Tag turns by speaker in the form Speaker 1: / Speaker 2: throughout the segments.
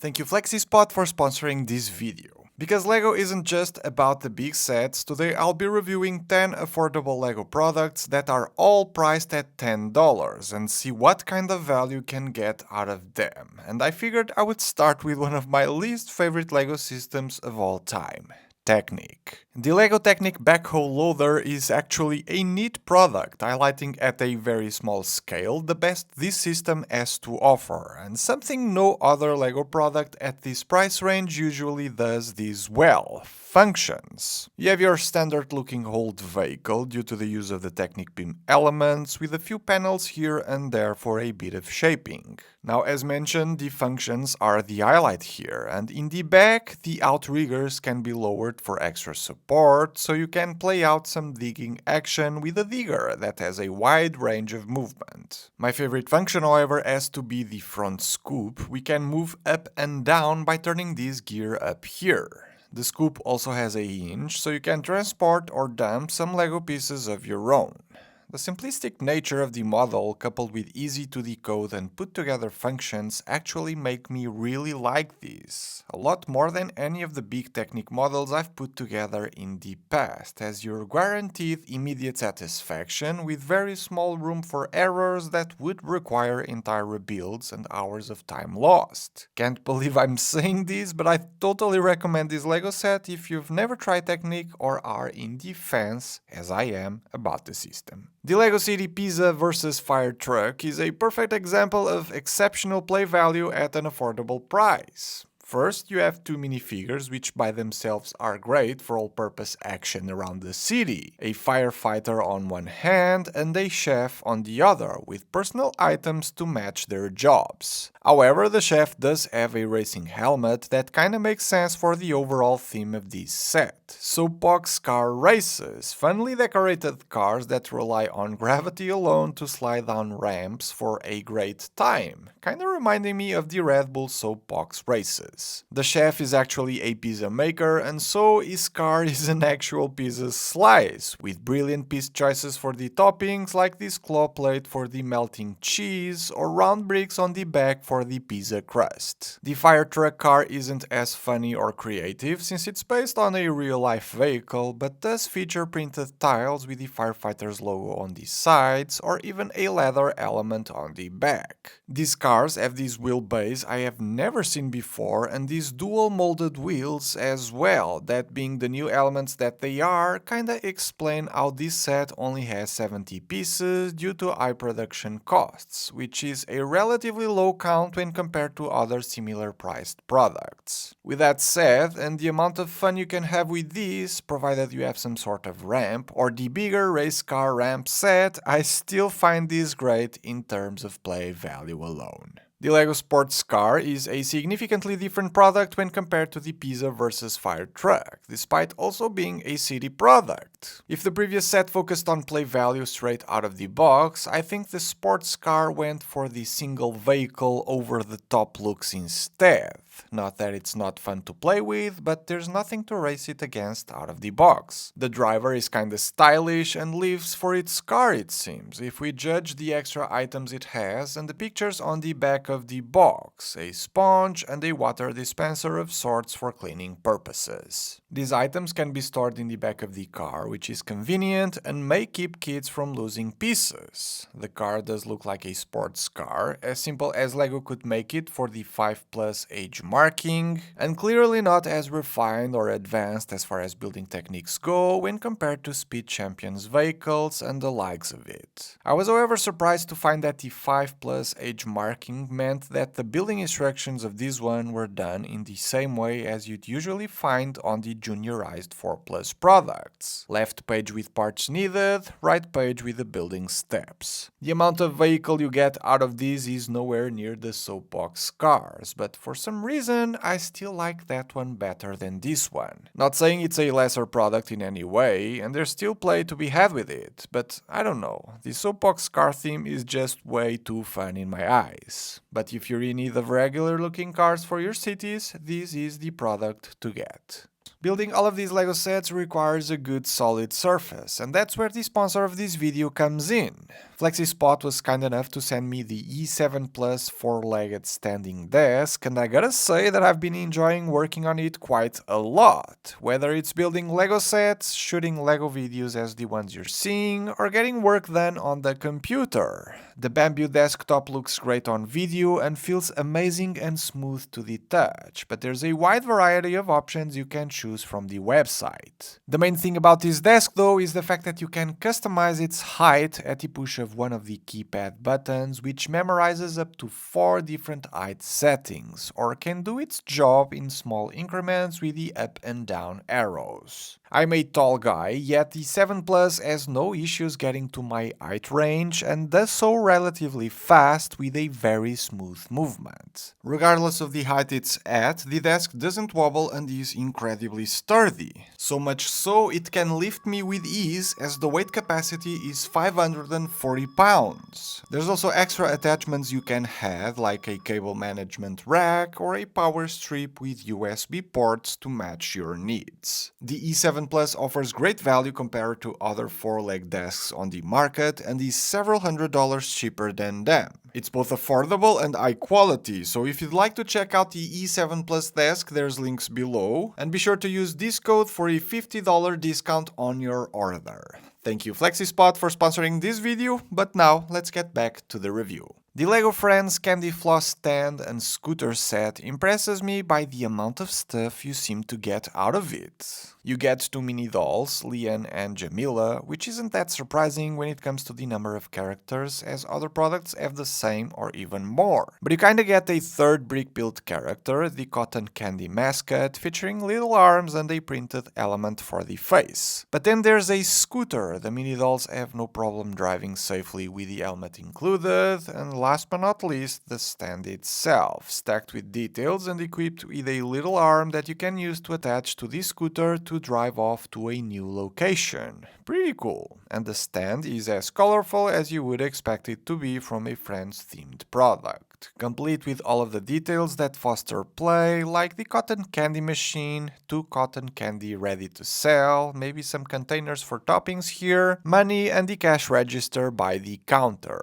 Speaker 1: Thank you FlexiSpot for sponsoring this video. Because LEGO isn't just about the big sets, today I'll be reviewing 10 affordable LEGO products that are all priced at $10 and see what kind of value you can get out of them. And I figured I would start with one of my least favorite LEGO systems of all time. Technic. The LEGO Technic backhoe loader is actually a neat product, highlighting at a very small scale the best this system has to offer, and something no other LEGO product at this price range usually does this well: functions. You have your standard looking hauled vehicle due to the use of the Technic beam elements, with a few panels here and there for a bit of shaping. Now, as mentioned, the functions are the highlight here, and in the back the outriggers can be lowered for extra support, so you can play out some digging action with a digger that has a wide range of movement. My favorite function, however, has to be the front scoop. We can move up and down by turning this gear up here. The scoop also has a hinge, so you can transport or dump some LEGO pieces of your own. The simplistic nature of the model, coupled with easy to decode and put together functions, actually make me really like this. A lot more than any of the big Technic models I've put together in the past, as you're guaranteed immediate satisfaction with very small room for errors that would require entire rebuilds and hours of time lost. Can't believe I'm saying this, but I totally recommend this LEGO set if you've never tried Technic or are in the fence, as I am, about the system. The LEGO City Pizza vs Fire Truck is a perfect example of exceptional play value at an affordable price. First, you have two minifigures which by themselves are great for all-purpose action around the city. A firefighter on one hand and a chef on the other, with personal items to match their jobs. However, the chef does have a racing helmet that kinda makes sense for the overall theme of this set. Soapbox car races, funnily decorated cars that rely on gravity alone to slide down ramps for a great time, kinda reminding me of the Red Bull soapbox races. The chef is actually a pizza maker, and so his car is an actual pizza slice, with brilliant piece choices for the toppings like this claw plate for the melting cheese or round bricks on the back for the pizza crust. The fire truck car isn't as funny or creative since it's based on a real-life vehicle, but does feature printed tiles with the firefighter's logo on the sides or even a leather element on the back. These cars have this wheelbase I have never seen before, and these dual molded wheels as well, that being the new elements that they are, kinda explain how this set only has 70 pieces due to high production costs, which is a relatively low count when compared to other similar priced products. With that said, and the amount of fun you can have with these, provided you have some sort of ramp, or the bigger race car ramp set, I still find this great in terms of play value alone. The LEGO Sports Car is a significantly different product when compared to the Pizza vs Fire Truck, despite also being a city product. If the previous set focused on play value straight out of the box, I think the Sports Car went for the single vehicle over-the-top looks instead. Not that it's not fun to play with, but there's nothing to race it against out of the box. The driver is kinda stylish and lives for its car, it seems, if we judge the extra items it has and the pictures on the back of the box, a sponge and a water dispenser of sorts for cleaning purposes. These items can be stored in the back of the car, which is convenient and may keep kids from losing pieces. The car does look like a sports car, as simple as LEGO could make it for the 5+ age marking, and clearly not as refined or advanced as far as building techniques go when compared to Speed Champions vehicles and the likes of it. I was however surprised to find that the 5+ age marking meant that the building instructions of this one were done in the same way as you'd usually find on the juniorized 4+ products. Left page with parts needed, right page with the building steps. The amount of vehicle you get out of these is nowhere near the soapbox cars, but for some reason I still like that one better than this one. Not saying it's a lesser product in any way, and there's still play to be had with it, but I don't know, the soapbox car theme is just way too fun in my eyes. But if you're in need of regular looking cars for your cities, this is the product to get. Building all of these LEGO sets requires a good solid surface, and that's where the sponsor of this video comes in. FlexiSpot was kind enough to send me the E7 Plus 4-legged standing desk, and I gotta say that I've been enjoying working on it quite a lot. Whether it's building LEGO sets, shooting LEGO videos as the ones you're seeing, or getting work done on the computer. The bamboo desktop looks great on video and feels amazing and smooth to the touch, but there's a wide variety of options you can choose from the website. The main thing about this desk though is the fact that you can customize its height at the push of one of the keypad buttons, which memorizes up to 4 different height settings, or can do its job in small increments with the up and down arrows. I'm a tall guy, yet the 7 Plus has no issues getting to my height range and does so relatively fast with a very smooth movement. Regardless of the height it's at, the desk doesn't wobble and is incredibly sturdy. So much so it can lift me with ease as the weight capacity is 540 pounds. There's also extra attachments you can have, like a cable management rack or a power strip with USB ports to match your needs. The E7 Plus offers great value compared to other 4-leg desks on the market and is several $100s cheaper than them. It's both affordable and high quality, so if you'd like to check out the E7 Plus desk, there's links below, and be sure to use this code for a $50 discount on your order. Thank you FlexiSpot for sponsoring this video, but now let's get back to the review. The LEGO Friends Candy Floss stand and scooter set impresses me by the amount of stuff you seem to get out of it. You get 2 mini dolls, Leon and Jamila, which isn't that surprising when it comes to the number of characters, as other products have the same or even more. But you kinda get a third brick-built character, the Cotton Candy mascot, featuring little arms and a printed element for the face. But then there's a scooter. The mini dolls have no problem driving safely with the helmet included, and last but not least, the stand itself, stacked with details and equipped with a little arm that you can use to attach to the scooter to drive off to a new location. Pretty cool. And the stand is as colorful as you would expect it to be from a Friends-themed product, complete with all of the details that foster play, like the cotton candy machine, 2 cotton candy ready to sell, maybe some containers for toppings here, money and the cash register by the counter.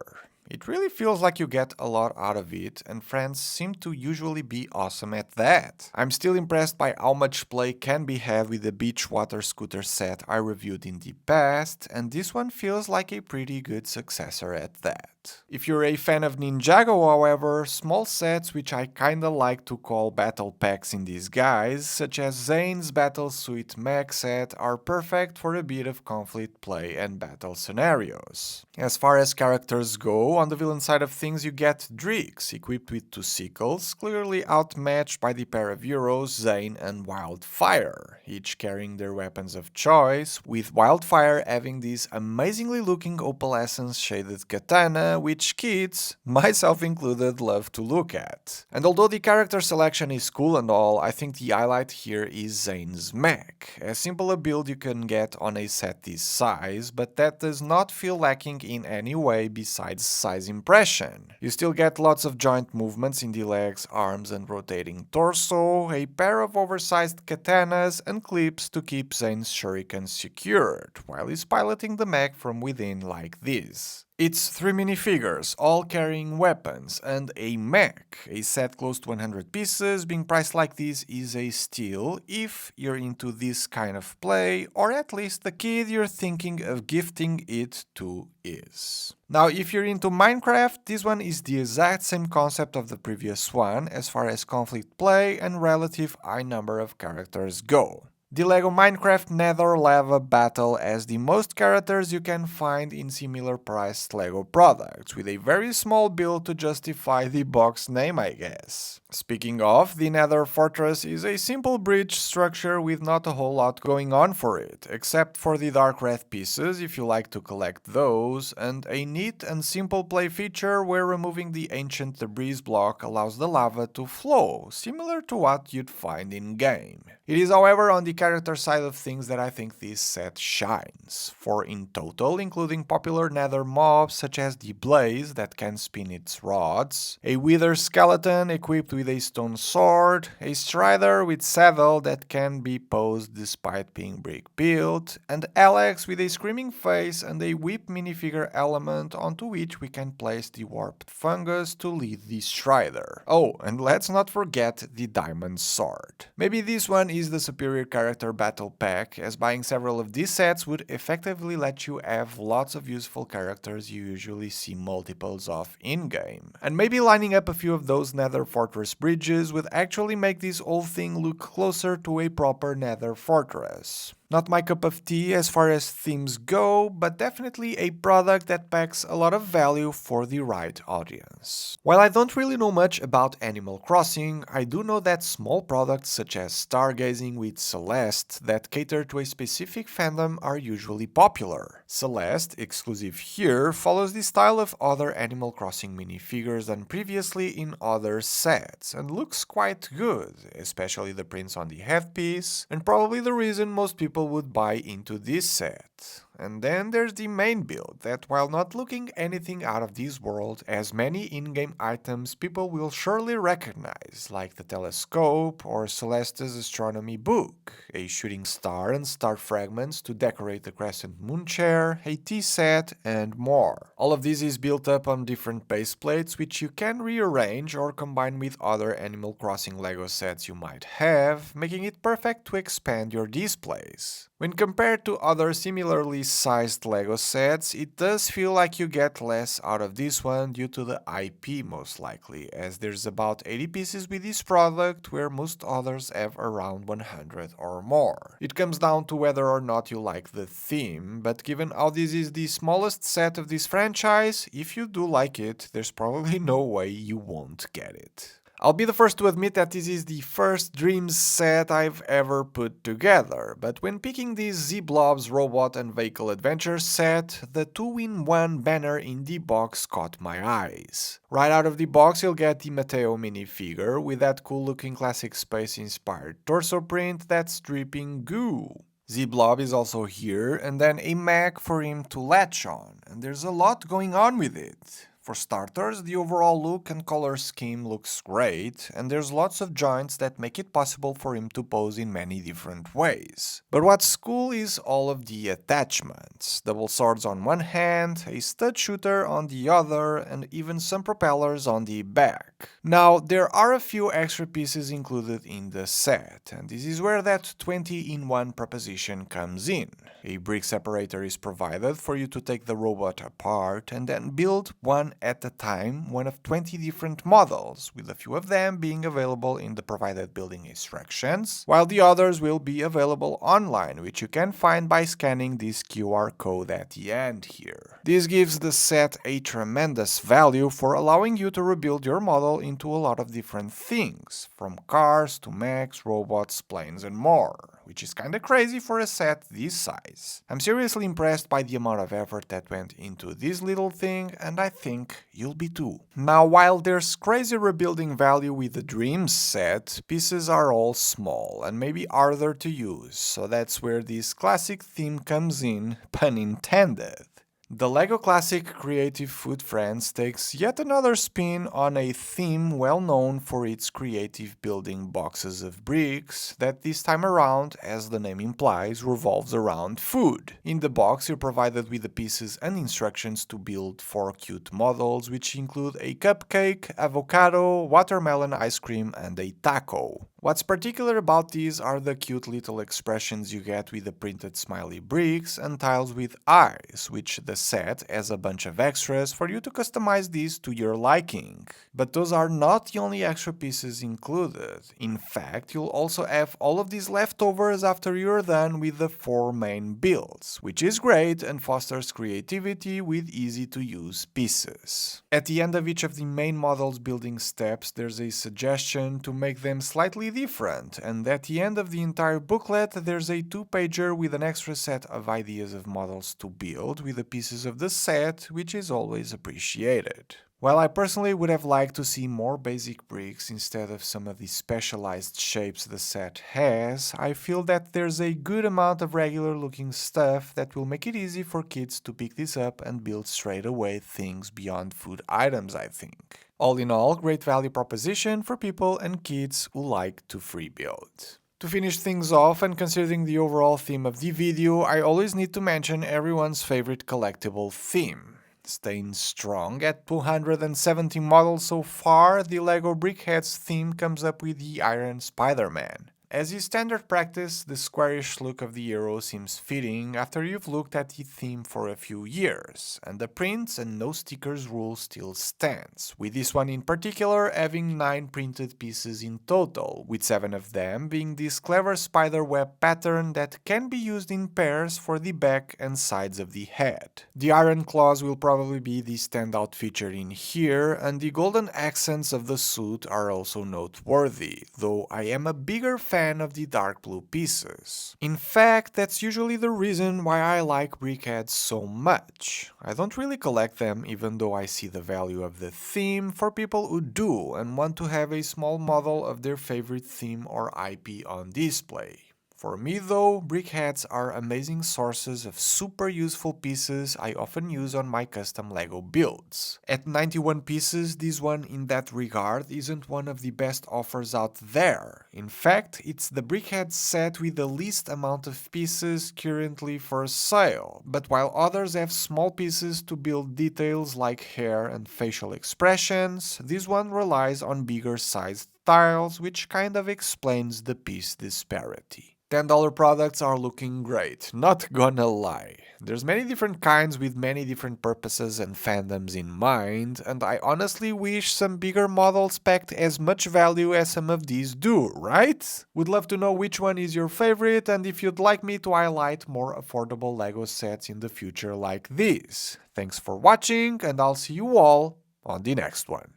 Speaker 1: It really feels like you get a lot out of it, and Friends seem to usually be awesome at that. I'm still impressed by how much play can be had with the beach water scooter set I reviewed in the past, and this one feels like a pretty good successor at that. If you're a fan of Ninjago, however, small sets which I kinda like to call battle packs in disguise, such as Zane's Battle Suite Mech set, are perfect for a bit of conflict play and battle scenarios. As far as characters go, on the villain side of things you get Drix, equipped with 2 sickles, clearly outmatched by the pair of heroes Zane and Wildfire, each carrying their weapons of choice, with Wildfire having this amazingly looking opalescence shaded katana, which kids, myself included, love to look at. And although the character selection is cool and all, I think the highlight here is Zane's mech. As simple a build you can get on a set this size, but that does not feel lacking in any way besides size impression. You still get lots of joint movements in the legs, arms and rotating torso, a pair of oversized katanas and clips to keep Zane's shuriken secured, while he's piloting the mech from within like this. It's 3 minifigures, all carrying weapons, and a mech. A set close to 100 pieces being priced like this is a steal if you're into this kind of play, or at least the kid you're thinking of gifting it to is. Now, if you're into Minecraft, this one is the exact same concept of the previous one as far as conflict play and relative high number of characters go. The LEGO Minecraft Nether Lava Battle has the most characters you can find in similar priced LEGO products, with a very small build to justify the box name, I guess. Speaking of, the Nether Fortress is a simple bridge structure with not a whole lot going on for it, except for the dark red pieces if you like to collect those, and a neat and simple play feature where removing the ancient debris block allows the lava to flow, similar to what you'd find in-game. It is, however, on the character side of things that I think this set shines, for in total, including popular nether mobs such as the Blaze that can spin its rods, a Wither skeleton equipped with a stone sword, a strider with saddle that can be posed despite being brick built, and Alex with a screaming face and a whip minifigure element onto which we can place the warped fungus to lead the strider. Oh, and let's not forget the diamond sword. Maybe this one is the superior character battle pack, as buying several of these sets would effectively let you have lots of useful characters you usually see multiples of in-game. And maybe lining up a few of those Nether Fortress bridges would actually make this whole thing look closer to a proper Nether Fortress. Not my cup of tea as far as themes go, but definitely a product that packs a lot of value for the right audience. While I don't really know much about Animal Crossing, I do know that small products such as stargazing with Celeste that cater to a specific fandom are usually popular. Celeste, exclusive here, follows the style of other Animal Crossing minifigures than previously in other sets, and looks quite good, especially the prints on the headpiece, and probably the reason most people would buy into this set. And then there's the main build that, while not looking anything out of this world, has many in-game items people will surely recognize, like the telescope or Celeste's astronomy book, a shooting star and star fragments to decorate the crescent moon chair, a tea set, and more. All of this is built up on different base plates which you can rearrange or combine with other Animal Crossing Lego sets you might have, making it perfect to expand your displays. When compared to other similarly sized Lego sets, it does feel like you get less out of this one due to the IP most likely, as there's about 80 pieces with this product where most others have around 100 or more. It comes down to whether or not you like the theme, but given how this is the smallest set of this franchise, if you do like it, there's probably no way you won't get it. I'll be the first to admit that this is the first Dreams set I've ever put together, but when picking this Z-Blob's Robot and Vehicle Adventure set, the 2-in-1 banner in the box caught my eyes. Right out of the box you'll get the Mateo minifigure with that cool looking classic space-inspired torso print that's dripping goo. Z-Blob is also here, and then a mech for him to latch on, and there's a lot going on with it. For starters, the overall look and color scheme looks great, and there's lots of joints that make it possible for him to pose in many different ways. But what's cool is all of the attachments. Double swords on one hand, a stud shooter on the other, and even some propellers on the back. Now, there are a few extra pieces included in the set, and this is where that 20-in-1 proposition comes in. A brick separator is provided for you to take the robot apart and then build one at a time, one of 20 different models, with a few of them being available in the provided building instructions, while the others will be available online, which you can find by scanning this QR code at the end here. This gives the set a tremendous value for allowing you to rebuild your model into a lot of different things, from cars to mechs, robots, planes, and more, which is kinda crazy for a set this size. I'm seriously impressed by the amount of effort that went into this little thing, and I think you'll be too. Now, while there's crazy rebuilding value with the Dreams set, pieces are all small and maybe harder to use, so that's where this classic theme comes in, pun intended. The LEGO Classic Creative Food Friends takes yet another spin on a theme well known for its creative building boxes of bricks that this time around, as the name implies, revolves around food. In the box you're provided with the pieces and instructions to build 4 cute models, which include a cupcake, avocado, watermelon ice cream, and a taco. What's particular about these are the cute little expressions you get with the printed smiley bricks and tiles with eyes, which the set has a bunch of extras for you to customize these to your liking. But those are not the only extra pieces included. In fact, you'll also have all of these leftovers after you're done with the 4 main builds, which is great and fosters creativity with easy to use pieces. At the end of each of the main model's building steps, there's a suggestion to make them slightly different, and at the end of the entire booklet there's a 2-pager with an extra set of ideas of models to build with the pieces of the set, which is always appreciated. While I personally would have liked to see more basic bricks instead of some of the specialized shapes the set has, I feel that there's a good amount of regular looking stuff that will make it easy for kids to pick this up and build straight away things beyond food items, I think. All in all, great value proposition for people and kids who like to free build. To finish things off, and considering the overall theme of the video, I always need to mention everyone's favorite collectible theme. Staying strong at 270 models so far, the LEGO Brickhead's theme comes up with the Iron Spider-Man. As is standard practice, the squarish look of the hero seems fitting after you've looked at the theme for a few years, and the prints and no stickers rule still stands, with this one in particular having 9 printed pieces in total, with 7 of them being this clever spider web pattern that can be used in pairs for the back and sides of the head. The iron claws will probably be the standout feature in here, and the golden accents of the suit are also noteworthy, though I am a bigger fan of the dark blue pieces. In fact, that's usually the reason why I like brickheads so much. I don't really collect them, even though I see the value of the theme for people who do and want to have a small model of their favorite theme or IP on display. For me though, brickheads are amazing sources of super useful pieces I often use on my custom LEGO builds. At 91 pieces, this one in that regard isn't one of the best offers out there. In fact, it's the brickhead set with the least amount of pieces currently for sale, but while others have small pieces to build details like hair and facial expressions, this one relies on bigger sized tiles, which kind of explains the piece disparity. $10 products are looking great, not gonna lie. There's many different kinds with many different purposes and fandoms in mind, and I honestly wish some bigger models packed as much value as some of these do, right? Would love to know which one is your favorite and if you'd like me to highlight more affordable LEGO sets in the future like this. Thanks for watching, and I'll see you all on the next one.